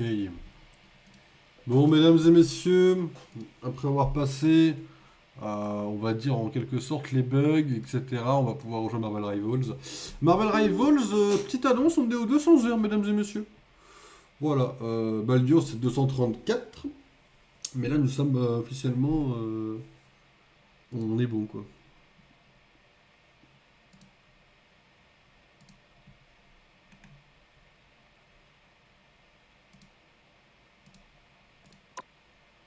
Ok. Bon, mesdames et messieurs, après avoir passé, on va dire en quelque sorte les bugs, etc., on va pouvoir rejoindre Marvel Rivals. Marvel Rivals, petite annonce, on est aux 200 heures, mesdames et messieurs. Voilà, Baldur c'est 234, mais là nous sommes officiellement, on est bon quoi.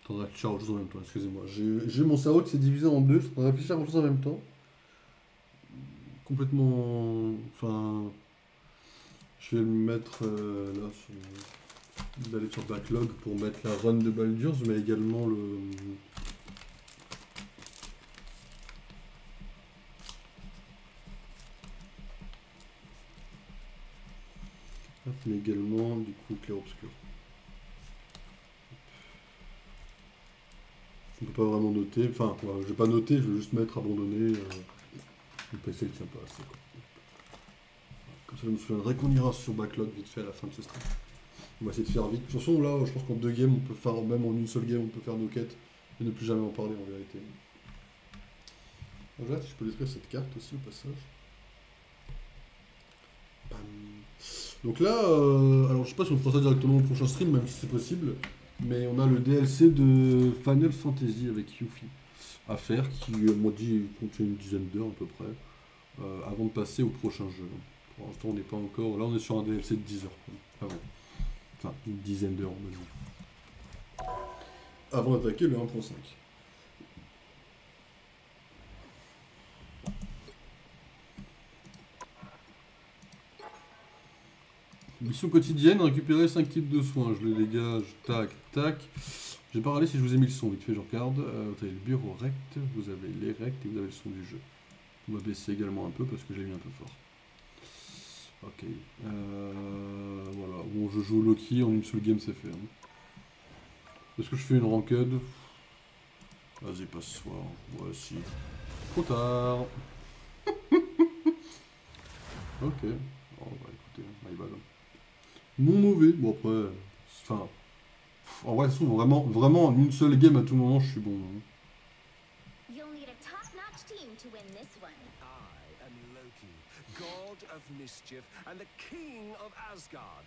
Faudra réfléchir à autre chose en même temps, excusez-moi. J'ai mon cerveau qui s'est divisé en deux, je suis en train de réfléchir à autre chose en même temps. Complètement. Enfin. Je vais le mettre là, d'aller sur Backlog pour mettre la run de Baldur's, mais également le. Mais également du coup Clair Obscur. On peut pas vraiment noter, enfin, je vais pas noter, je vais juste mettre abandonné. Le PC ne tient pas assez. Quoi. Comme ça, je me souviendrai qu'on ira sur Backlog vite fait à la fin de ce stream. On va essayer de faire vite. De toute façon, là, je pense qu'en 2 games, on peut faire, même en une seule game, on peut faire nos quêtes et ne plus jamais en parler en vérité. Voilà, si je peux détruire cette carte aussi au passage. Bam. Donc là, alors je sais pas si on fera ça directement au prochain stream, même si c'est possible, mais on a le DLC de Final Fantasy avec Yuffie à faire, qui, moi dit, contient une dizaine d'heures à peu près, avant de passer au prochain jeu. Pour l'instant, on n'est pas encore. Là, on est sur un DLC de 10 heures. Avant. Enfin, une dizaine d'heures, on va dire. Avant d'attaquer le 1.5. Mission quotidienne, récupérer 5 kits de soins. Je les dégage, tac, tac. J'ai pas regardé si je vous ai mis le son, vite fait, je regarde. Vous avez le bureau rect, vous avez les rects et vous avez le son du jeu. On va baisser également un peu parce que j'ai mis un peu fort. Ok. Voilà. Bon, je joue Loki, en une seule game, c'est fait. Hein. Est-ce que je fais une ranked? Vas-y, passe ce soir. Ouais, si. Trop tard. Ok. Oh, bah écoutez, my bad. Non mauvais. Bon, après. Enfin. En vrai, je trouve vraiment, en une seule game à tout moment, je suis bon. Hein. You'll need a top-notch team to win this one. I am Loki, god of mischief and the king of Asgard.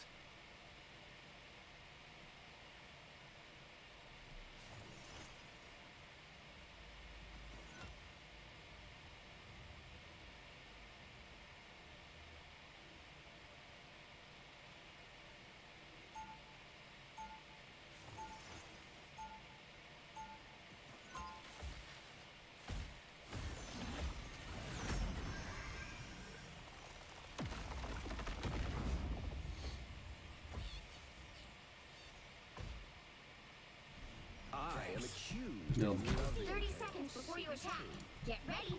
I am accused Merde. of loving 30 seconds before you attack. Get ready.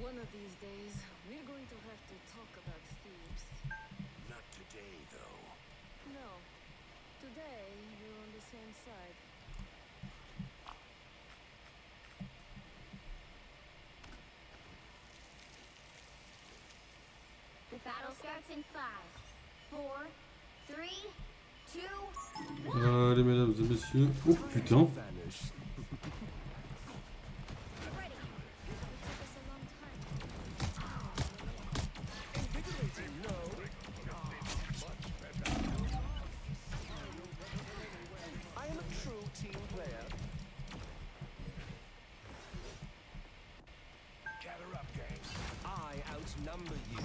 One of these days, we're going to have to talk about thieves. Not today, though. No. Today, we're on the same side. The battle starts in 5, 4, 3, 2. Allez, mesdames et messieurs. Oh putain. Vanish. Get ready. It took us a long time. Invigorating, no. I am a true team player. Gather up, gang. I outnumber you.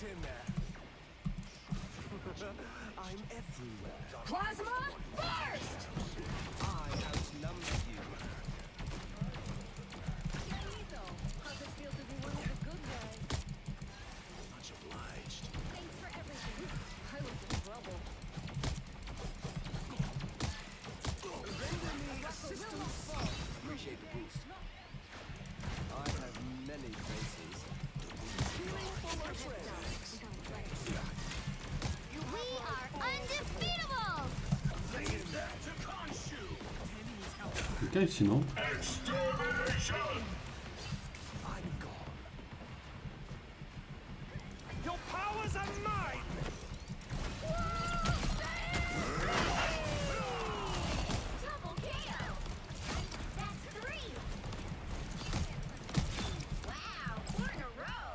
in there. I'm everywhere. Plasma burst! I outnumber you. How's it feel to be one of the good guys? Much obliged. Thanks for everything. I was in trouble. Render me assistance. Appreciate the boost. I have many faces. Healing for my friends. We are undefeatable! Quelqu'un ici, non? I'm gone. Your powers are mine! Double KO! That's 3! Wow, 4 in a row!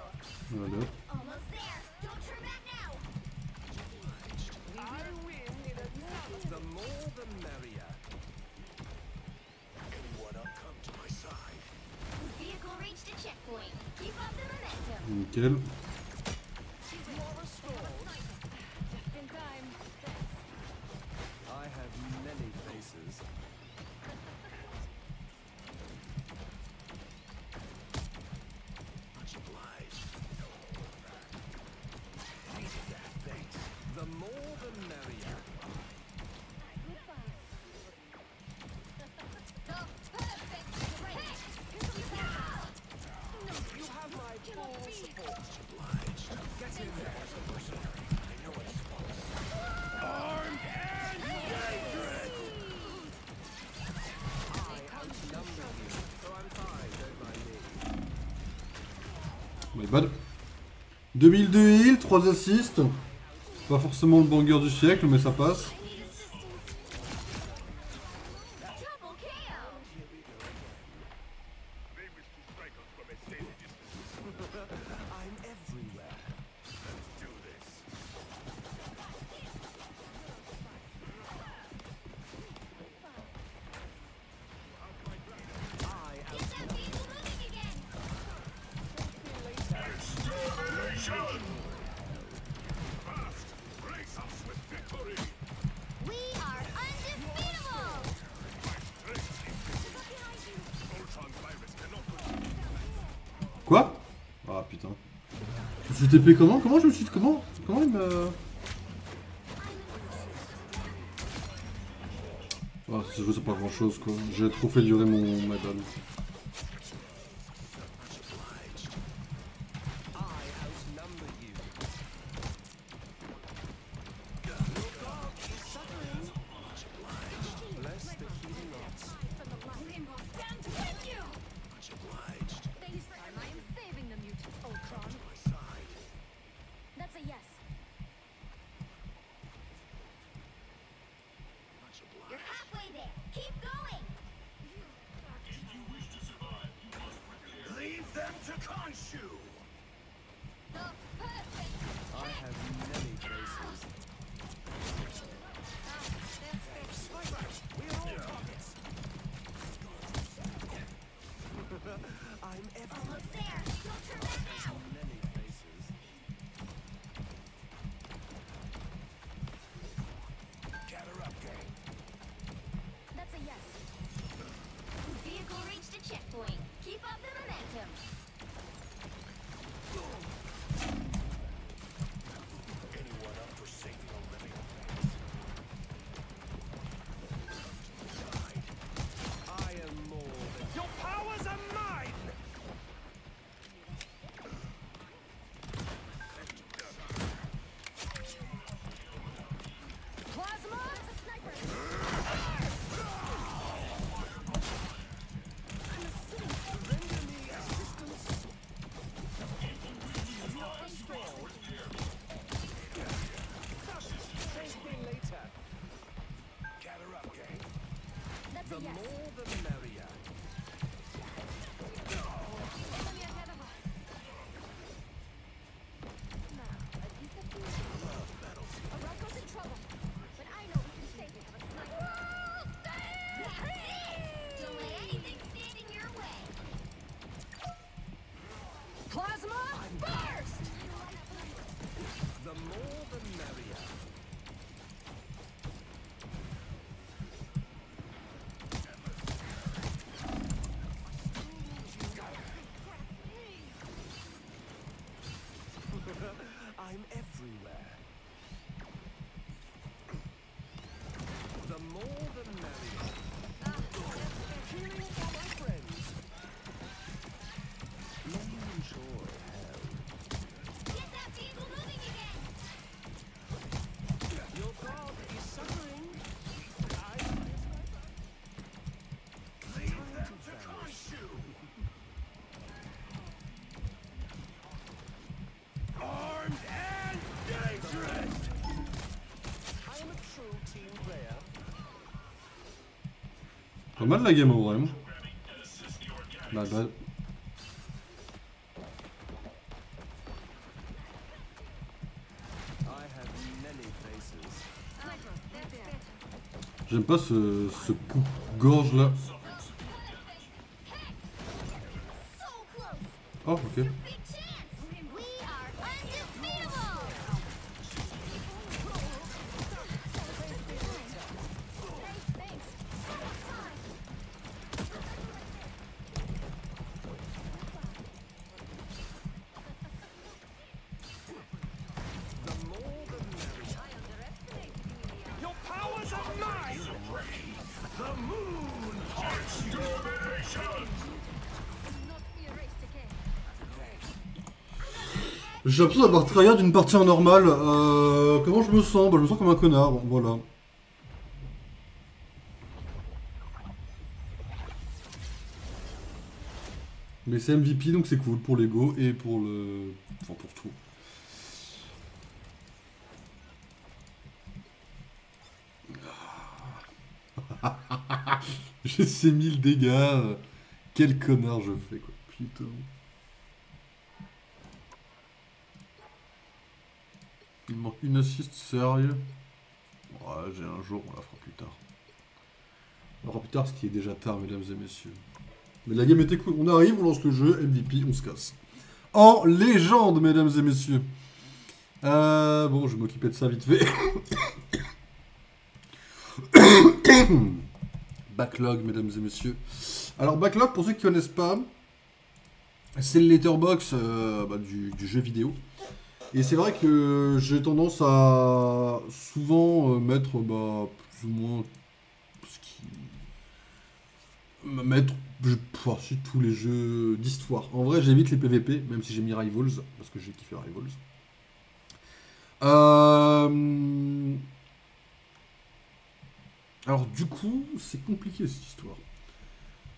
Voilà. Almost there! Don't turn back now! I win in a nut. The more the merrier. Anyone up, come to my side. Vehicle reached a checkpoint. Keep up the momentum. Nickel. You are restored. Just in time. I have many faces. Much obliged. Needed that, thanks. The more the merrier. The perfect strength! You have my full support. Much obliged. Get in there. I know what it's for. Armed and dangerous! I outnumber you, so I'm fine, don't mind me. My bad. 2002 heal, 3 assists. Pas forcément le banger du siècle, mais ça passe. I need assistance. Double KO! I'm everywhere. Let's do this. I Get that vehicle moving again! We are undefeatable! Quoi? Ah putain. Je me suis TP comment? Comment je me suis... Comment il me... Ah, c'est pas grand chose quoi. J'ai trop fait durer mon medal. outnumber you. Bless the healing arts. Stand with you! Much obliged. Thanks for I am saving the mutant Ultron. My side. That's a yes. Much You're obliged. halfway there. Keep going! I'm everywhere. The more the merrier. Healing for my friends. Let me enjoy hell. Get that vehicle moving again! Your god is suffering. Leave them to crush you. Armed and dangerous. I am a true team player. Pas mal la game en vrai. Hein. Bah. I have many faces. J'aime pas ce coupe-gorge là. So close! Oh, ok. Big chance! We are undefeatable! Thanks. The more the merrier. Your powers are mine! The moon hearts domination! J'ai l'impression d'avoir tryhard d'une partie en normal. Comment je me sens? Bah, je me sens comme un connard. Bon, voilà. Mais c'est MVP donc c'est cool pour l'ego et pour le. Enfin pour tout. J'ai ces 1000 dégâts. Quel connard je fais quoi. Putain. Il me manque une assist sérieux. Ouais, j'ai un jour, on la fera plus tard. On la fera plus tard, ce qui est déjà tard, mesdames et messieurs. Mais la game était cool. On arrive, on lance le jeu, MVP, on se casse. En légende, mesdames et messieurs. Bon, je vais m'occuper de ça vite fait. Backlog, mesdames et messieurs. Alors, Backlog, pour ceux qui ne connaissent pas, c'est le letterbox du jeu vidéo. Et c'est vrai que j'ai tendance à souvent mettre plus ou moins ce qui... mettre tous les jeux d'histoire. En vrai, j'évite les PVP, même si j'ai mis Rivals, parce que j'ai kiffé Rivals. Alors du coup, c'est compliqué cette histoire.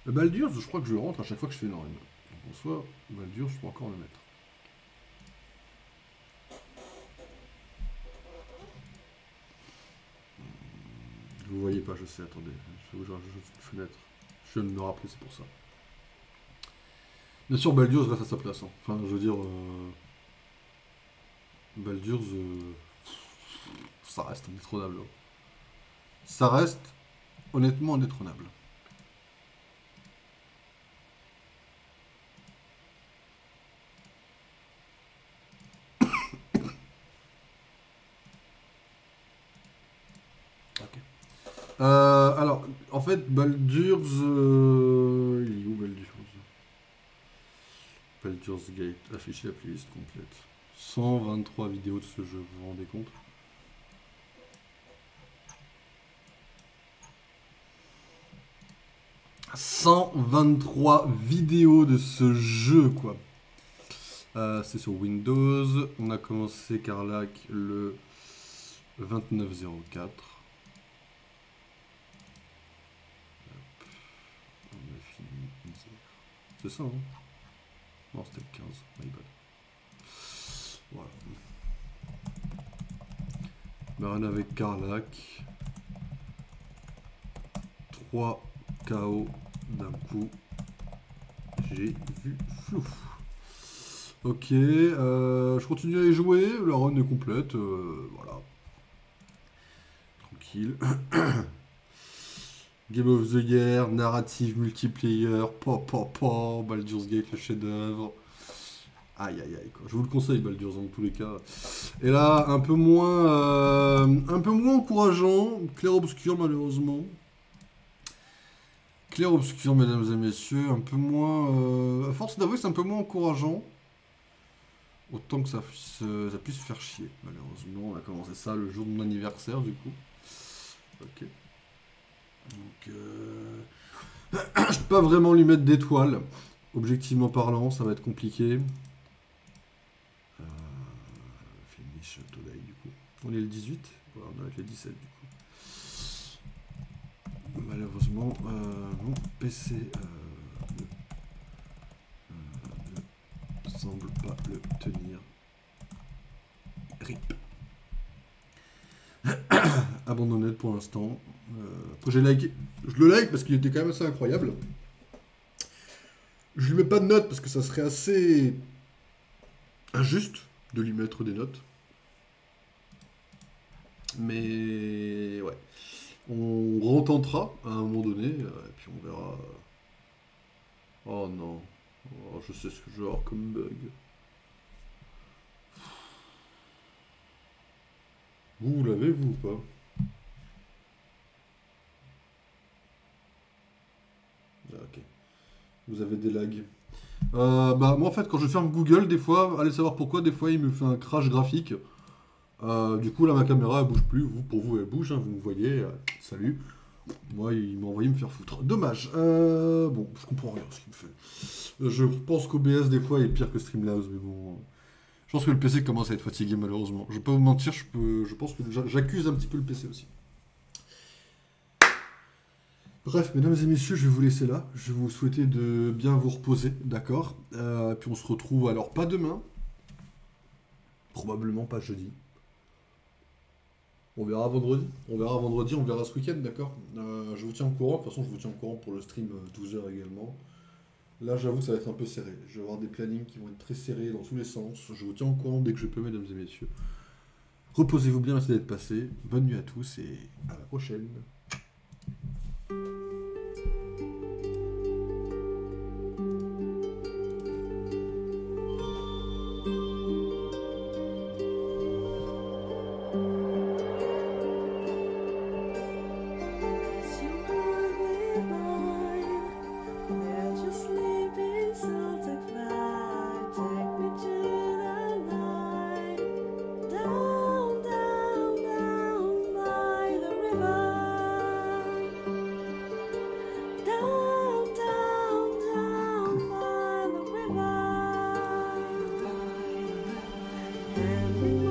Le Baldur's, je crois que je le rentre à chaque fois que je fais une run. Donc en soi, Baldur's, je peux encore le mettre. Vous voyez pas, je sais, attendez. Je vais vous rajouter une fenêtre. Je viens de me rappeler, c'est pour ça. Bien sûr, Baldur's reste à sa place. Hein. Enfin, je veux dire... Baldur's... ça reste indétrônable. Hein. Ça reste honnêtement indétrônable. Alors, en fait, Baldur's... il est où Baldur's? Baldur's Gate, afficher la playlist complète. 123 vidéos de ce jeu, vous vous rendez compte? « 123 vidéos de ce jeu, quoi. C'est sur Windows. On a commencé Carlac le 29/04. On a fini hier. C'est ça, hein? Non, c'était le 15. My bad. Voilà. Baron avec Carlac. 3 KO d'un coup. J'ai vu flou. Ok, je continue à y jouer. La run est complète. Voilà. Tranquille. Game of the Year, narrative multiplayer, Baldur's Gate, le chef-d'œuvre. Aïe aïe aïe quoi. Je vous le conseille Baldur's dans tous les cas. Et là, un peu moins encourageant, clair-obscur malheureusement. Clair-obscur mesdames et messieurs, un peu moins... à force d'avouer c'est un peu moins encourageant. Autant que ça puisse faire chier. Malheureusement, on a commencé ça le jour de mon anniversaire, du coup. Ok. Donc, je peux pas vraiment lui mettre d'étoiles. Objectivement parlant, ça va être compliqué. Finish today, du coup. On est le 18. Ouais, on doit être le 17, du coup. Malheureusement, mon PC ne semble pas le tenir. RIP. Abandonné pour l'instant. Après j'ai liké. Je le like parce qu'il était quand même assez incroyable. Je lui mets pas de notes parce que ça serait assez injuste de lui mettre des notes. Mais ouais. On retentera à un moment donné et puis on verra. Oh non. Oh, je sais ce que je vais avoir comme bug. Vous l'avez, vous, ou pas? Ah, ok. Vous avez des lags. Bah, moi, en fait, quand je ferme Google, des fois, allez savoir pourquoi, des fois, il me fait un crash graphique. Du coup, là, ma caméra, elle bouge plus. Vous, pour vous, elle bouge, hein, vous me voyez. Salut. Moi, il m'a envoyé me faire foutre. Dommage. Bon, je comprends rien ce qu'il me fait. Je pense qu'OBS, des fois, est pire que Streamlabs, mais bon... Je pense que le PC commence à être fatigué, malheureusement. Je vais pas vous mentir, je pense que j'accuse un petit peu le PC aussi. Bref, mesdames et messieurs, je vais vous laisser là. Je vais vous souhaiter de bien vous reposer, d'accord? Puis on se retrouve, alors pas demain. Probablement pas jeudi. On verra vendredi. On verra ce week-end, d'accord? Je vous tiens au courant. De toute façon, je vous tiens au courant pour le stream 12h également. Là, j'avoue que ça va être un peu serré. Je vais avoir des plannings qui vont être très serrés dans tous les sens. Je vous tiens au courant dès que je peux, mesdames et messieurs. Reposez-vous bien, merci d'être passés. Bonne nuit à tous et à la prochaine. And we